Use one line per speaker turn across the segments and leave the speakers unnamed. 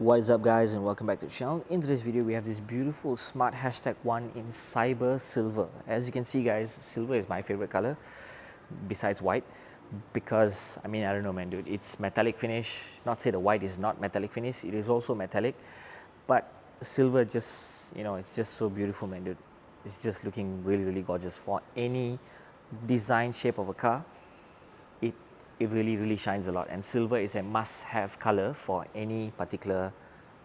What is up, guys, and welcome back to the channel. In today's video we have this beautiful smart hashtag 1 in cyber silver. As you can see, guys, silver is my favorite color besides white, because I don't know, man, dude, it's metallic finish. Not say the white is not metallic finish, it is also metallic, but silver just, it's just so beautiful, man, dude. It's just looking really gorgeous for any design shape of a car. It really shines a lot, and silver is a must-have color for any particular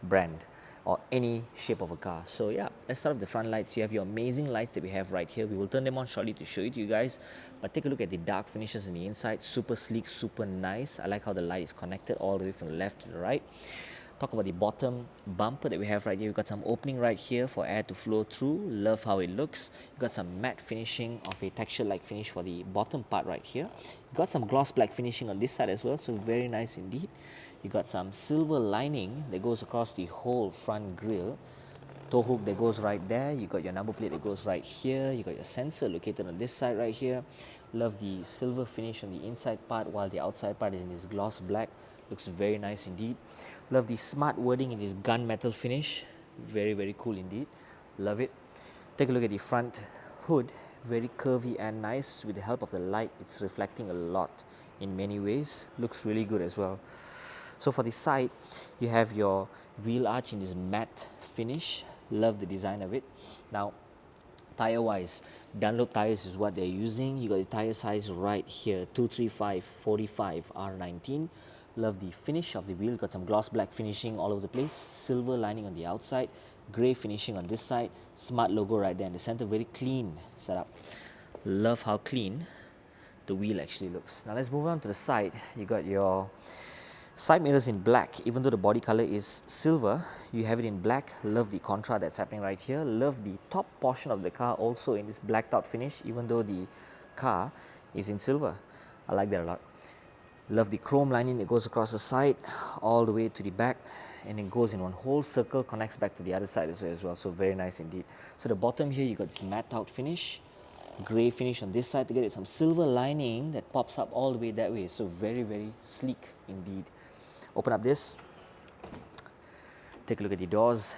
brand or any shape of a car. So yeah, let's start with the front lights. You have your amazing lights that we have right here. We will turn them on shortly to show it to you guys, but take a look at the dark finishes on the inside. Super sleek, super nice. I like how the light is connected all the way from the left to the right. Talk about the bottom bumper that we have right here. We've got some opening right here for air to flow through. Love how it looks. You've got some matte finishing of a texture-like finish for the bottom part right here. You've got some gloss black finishing on this side as well, so very nice indeed. You got some silver lining that goes across the whole front grille. Tow hook that goes right there. You got your number plate that goes right here. You got your sensor located on this side right here. Love the silver finish on the inside part, while the outside part is in this gloss black. Looks very nice indeed. Love the smart wording in this gunmetal finish. Very cool indeed. Love it. Take a look at the front hood. Very curvy and nice. With the help of the light, it's reflecting a lot in many ways. Looks really good as well. So for the side, you have your wheel arch in this matte finish. Love the design of it. Now, tire wise, Dunlop tires is what they're using. You got the tire size right here, 235/45 R19. Love the finish of the wheel. Got some gloss black finishing all over the place. Silver lining on the outside. Grey finishing on this side. Smart logo right there in the center. Very clean setup. Love how clean the wheel actually looks. Now let's move on to the side. You got your side mirrors in black. Even though the body color is silver, you have it in black. Love the contra that's happening right here. Love the top portion of the car also in this blacked out finish, even though the car is in silver. I like that a lot. Love the chrome lining that goes across the side all the way to the back, and it goes in one whole circle, connects back to the other side as well. So very nice indeed. So the bottom here, you got this matte out finish, grey finish on this side to get it, some silver lining that pops up all the way that way. So very sleek indeed. Open up this. Take a look at the doors.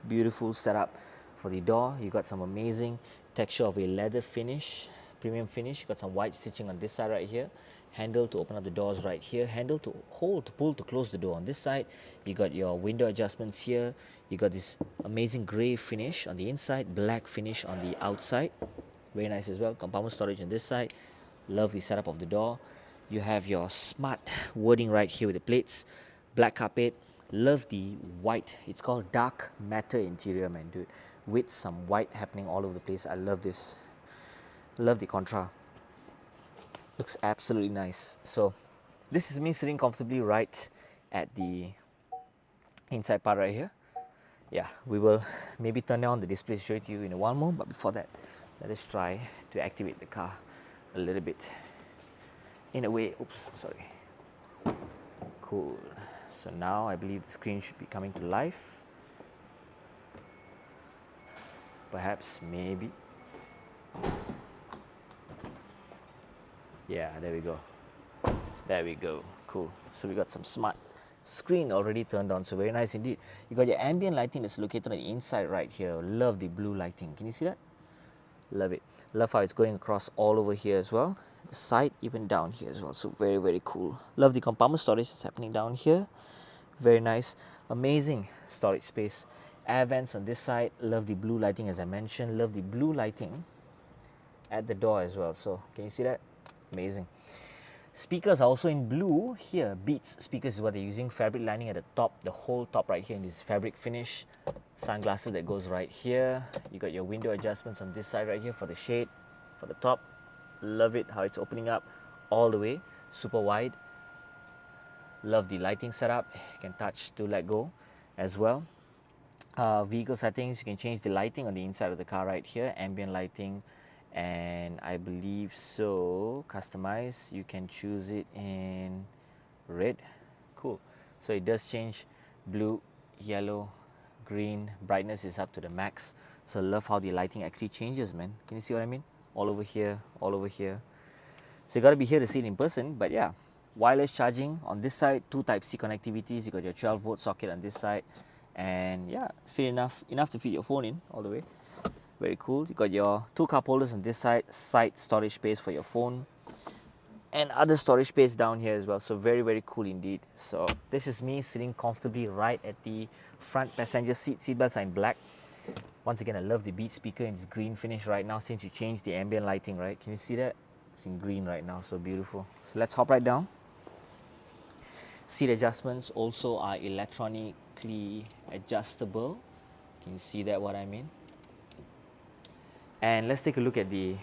Beautiful setup for the door. You got some amazing texture of a leather finish, premium finish. You got some white stitching on this side right here. Handle to open up the doors right here. Handle to hold, to pull, to close the door on this side. You got your window adjustments here. You got this amazing grey finish on the inside, black finish on the outside. Very nice as well. Compartment storage on this side. Love the setup of the door. You have your smart wording right here with the plates. Black carpet. Love the white. It's called dark matter interior, man, dude, with some white happening all over the place. I love this. Love the contra. Looks absolutely nice. So this is me sitting comfortably right at the inside part right here. Yeah, we will maybe turn on the display to show it to you in a while more, but before that, let us try to activate the car a little bit. In a way, oops, sorry. Cool. So now I believe the screen should be coming to life. Perhaps, maybe. Yeah, there we go. There we go. Cool. So we got some smart screen already turned on. So very nice indeed. You got your ambient lighting that's located on the inside right here. Love the blue lighting. Can you see that? Love it. Love how it's going across all over here as well. The side, even down here as well. So very cool. Love the compartment storage that's happening down here. Very nice. Amazing storage space. Air vents on this side. Love the blue lighting, as I mentioned. Love the blue lighting at the door as well. So can you see that? Amazing. Speakers are also in blue here. Beats speakers is what they're using. Fabric lining at the top, the whole top right here in this fabric finish. Sunglasses that goes right here. You got your window adjustments on this side right here for the shade, for the top. Love it how it's opening up all the way, super wide. Love the lighting setup. You can touch to let go as well. Vehicle settings, you can change the lighting on the inside of the car right here. Ambient lighting, and I believe so customize, you can choose it in red. Cool. So it does change blue, yellow, green. Brightness is up to the max. So love how the lighting actually changes, man. Can you see what I mean? All over here, all over here. So you got to be here to see it in person, but yeah, wireless charging on this side, 2 Type-C connectivities. You got your 12-volt socket on this side, and yeah, fit enough to fit your phone in all the way. Very cool. You got your 2 cup holders on this side storage space for your phone, and other storage space down here as well. So very cool indeed. So this is me sitting comfortably right at the front passenger seat. Seatbelts are in black. Once again, I love the Beats speaker in this green finish right now, since you changed the ambient lighting, right? Can you see that? It's in green right now, so beautiful. So let's hop right down. Seat adjustments also are electronically adjustable. Can you see that, what I mean? And let's take a look at the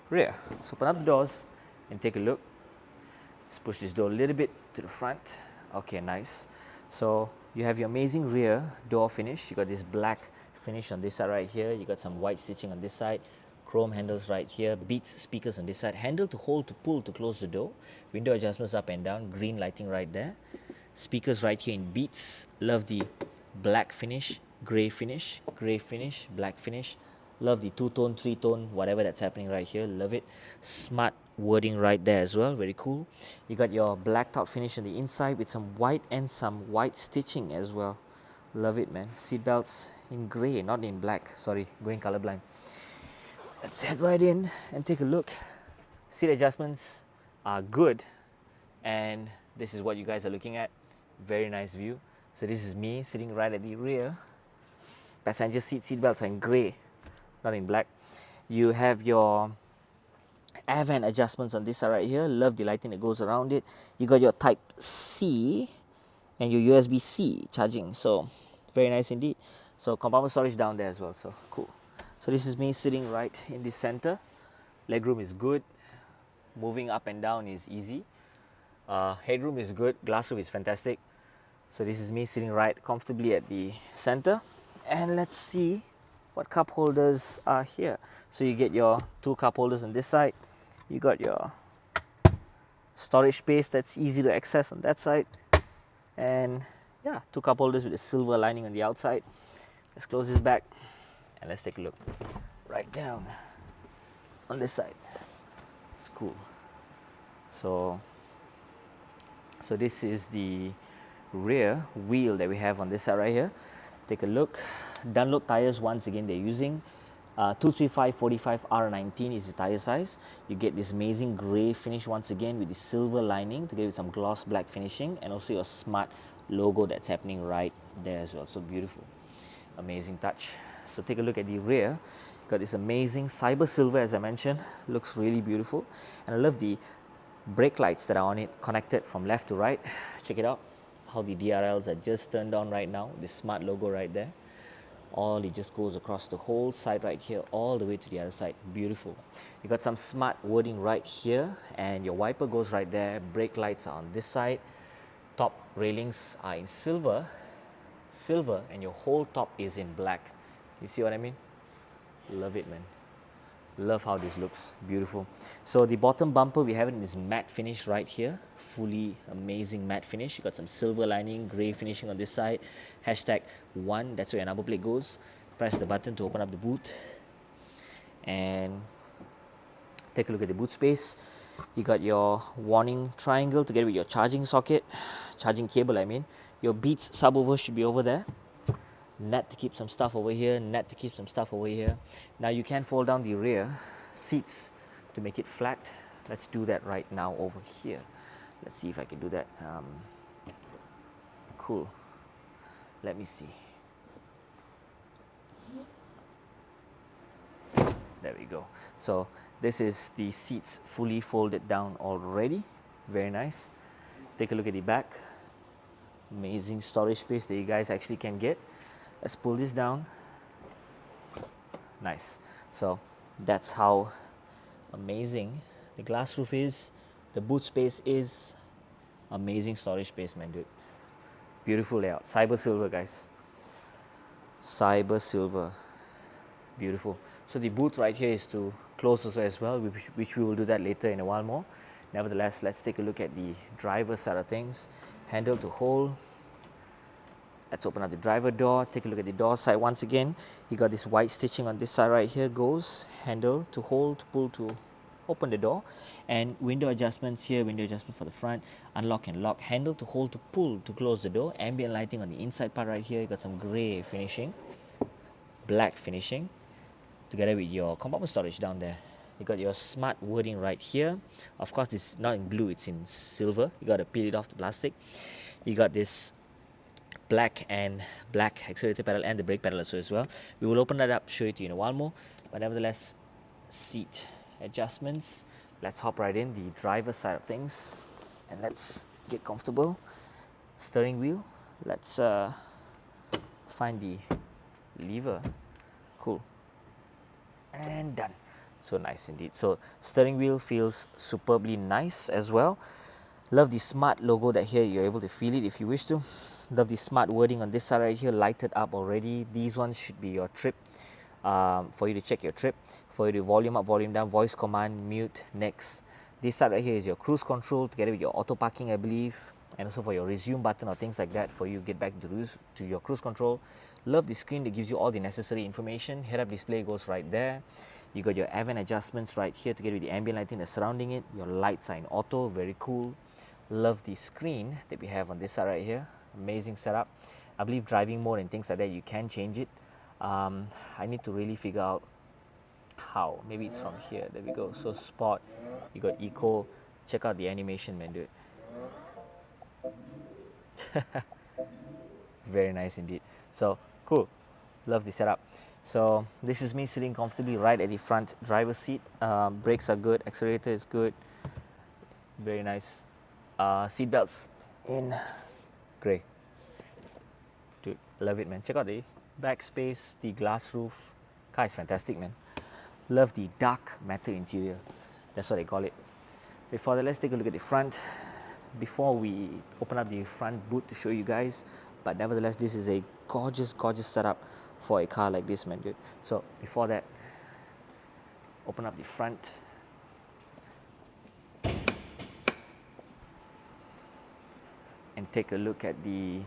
rear. So open up the doors and take a look. Let's push this door a little bit to the front. Okay, nice. So you have your amazing rear door finish. You got this black finish on this side right here. You got some white stitching on this side. Chrome handles right here. Beats speakers on this side. Handle to hold, to pull, to close the door. Window adjustments up and down. Green lighting right there. Speakers right here in Beats. Love the black finish, grey finish, black finish. Love the 2-tone, 3-tone, whatever that's happening right here. Love it. Smart wording right there as well. Very cool. You got your blacked out finish on the inside with some white and some white stitching as well. Love it, man. Seat belts in grey, not in black. Sorry, going colorblind. Let's head right in and take a look. Seat adjustments are good, and this is what you guys are looking at. Very nice view. So this is me sitting right at the rear. Passenger seat belts are in grey, not in black. You have your air vent adjustments on this side right here. Love the lighting that goes around it. You got your Type-C and your USB-C charging. So very nice indeed. So compartment storage down there as well. So cool. So this is me sitting right in the center. Legroom is good. Moving up and down is easy. Headroom is good. Glass roof is fantastic. So this is me sitting right comfortably at the center. And let's see what cup holders are here. So you get your 2 cup holders on this side. You got your storage space that's easy to access on that side. And yeah, 2 cup holders with a silver lining on the outside. Let's close this back and let's take a look right down on this side. It's cool. So this is the rear wheel that we have on this side right here. Take a look. Dunlop tires, once again, they're using 235/45 R19 is the tire size. You get this amazing grey finish once again with the silver lining to give it some gloss black finishing, and also your smart logo that's happening right there as well. So beautiful. Amazing touch. So take a look at the rear. Got this amazing cyber silver, as I mentioned. Looks really beautiful. And I love the brake lights that are on it, connected from left to right. Check it out. How the DRLs are just turned on right now. This smart logo right there. All it just goes across the whole side right here, all the way to the other side. Beautiful. You got some smart wording right here, and your wiper goes right there. Brake lights are on this side. Top railings are in silver, and your whole top is in black. You see what I mean? Love it, man. Love how this looks. Beautiful. So the bottom bumper, we have it in this matte finish right here. Fully amazing matte finish. You got some silver lining, grey finishing on this side. #1, that's where your number plate goes. Press the button to open up the boot. And take a look at the boot space. You got your warning triangle together with your charging socket. Charging cable, I mean. Your Beats subwoofer should be over there. Net to keep some stuff over here, net to keep some stuff over here. Now you can fold down the rear seats to make it flat. Let's do that right now over here. Let's see if I can do that. Cool. Let me see. There we go. So this is the seats fully folded down already. Very nice. Take a look at the back. Amazing storage space that you guys actually can get. Let's pull this down. Nice. So that's how amazing the glass roof is. The boot space is. Amazing storage space, man, dude. Beautiful layout. Cyber silver, guys. Cyber silver. Beautiful. So the boot right here is to close also as well, which we will do that later in a while more. Nevertheless, let's take a look at the driver side of things. Handle to hold. Let's open up the driver door. Take a look at the door side once again. You got this white stitching on this side right here. Goes handle to hold, to pull, to open the door, and window adjustments here, window adjustment for the front, unlock and lock, handle to hold to pull to close the door, ambient lighting on the inside part right here. You got some grey finishing, black finishing, together with your compartment storage down there. You got your smart wording right here. Of course, this is not in blue, it's in silver. You got to peel it off the plastic. You got this black accelerator pedal and the brake pedal also as well. We will open that up, show it to you in a while more. But nevertheless, seat adjustments. Let's hop right in the driver's side of things and let's get comfortable. Steering wheel. Let's find the lever. Cool. And done. So nice indeed. So steering wheel feels superbly nice as well. Love the smart logo that here you're able to feel it if you wish to. Love the smart wording on this side right here, lighted up already. These ones should be your trip, for you to check your trip, for you to volume up, volume down, voice command, mute, next. This side right here is your cruise control together with your auto parking, I believe, and also for your resume button or things like that for you to get back to your cruise control. Love the screen that gives you all the necessary information. Head-up display goes right there. You got your avant adjustments right here together with the ambient lighting that's surrounding it. Your lights are in auto, very cool. Love the screen that we have on this side right here. Amazing setup. I believe driving mode and things like that, you can change it. I need to really figure out how. Maybe it's from here. There we go. So sport, you got eco. Check out the animation, man, dude. Very nice indeed. So cool. Love the setup. So this is me sitting comfortably right at the front driver's seat. Brakes are good. Accelerator is good. Very nice. Seat belts in grey. Dude, love it, man. Check out the back space, the glass roof. Car is fantastic, man. Love the dark matter interior. That's what they call it. Before that, let's take a look at the front. Before we open up the front boot to show you guys, but nevertheless, this is a gorgeous, gorgeous setup for a car like this, man, dude. So before that, open up the front. And take a look at the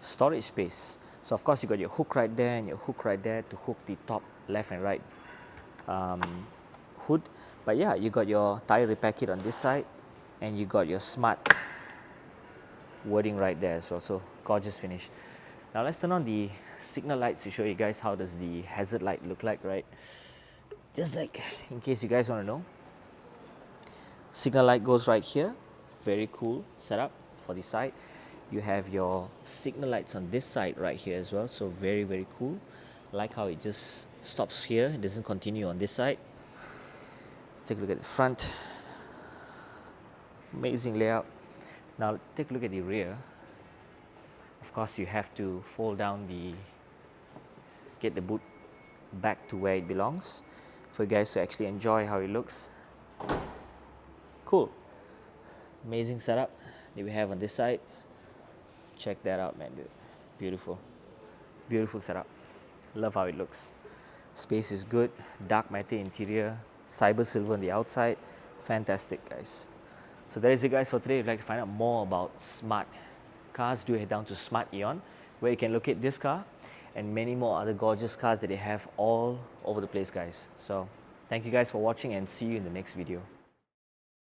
storage space. So of course you got your hook right there and your hook right there to hook the top left and right hood. But yeah, you got your tire repair kit on this side and you got your smart wording right there as well. So gorgeous finish. Now let's turn on the signal lights to show you guys how does the hazard light look like, right? Just like in case you guys want to know. Signal light goes right here. Very cool setup. For the side, you have your signal lights on this side right here as well, so very, very cool. Like how it just stops here, it doesn't continue on this side. Take a look at the front. Amazing layout. Now take a look at the rear. Of course you have to fold down get the boot back to where it belongs for you guys to actually enjoy how it looks. Cool. Amazing setup that we have on this side. Check that out, man, dude. Beautiful. Beautiful setup. Love how it looks. Space is good. Dark matte interior. Cyber silver on the outside. Fantastic, guys. So that is it, guys, for today. If you'd like to find out more about smart cars, do head down to Smart Eon, where you can locate this car and many more other gorgeous cars that they have all over the place, guys. So thank you guys for watching and see you in the next video.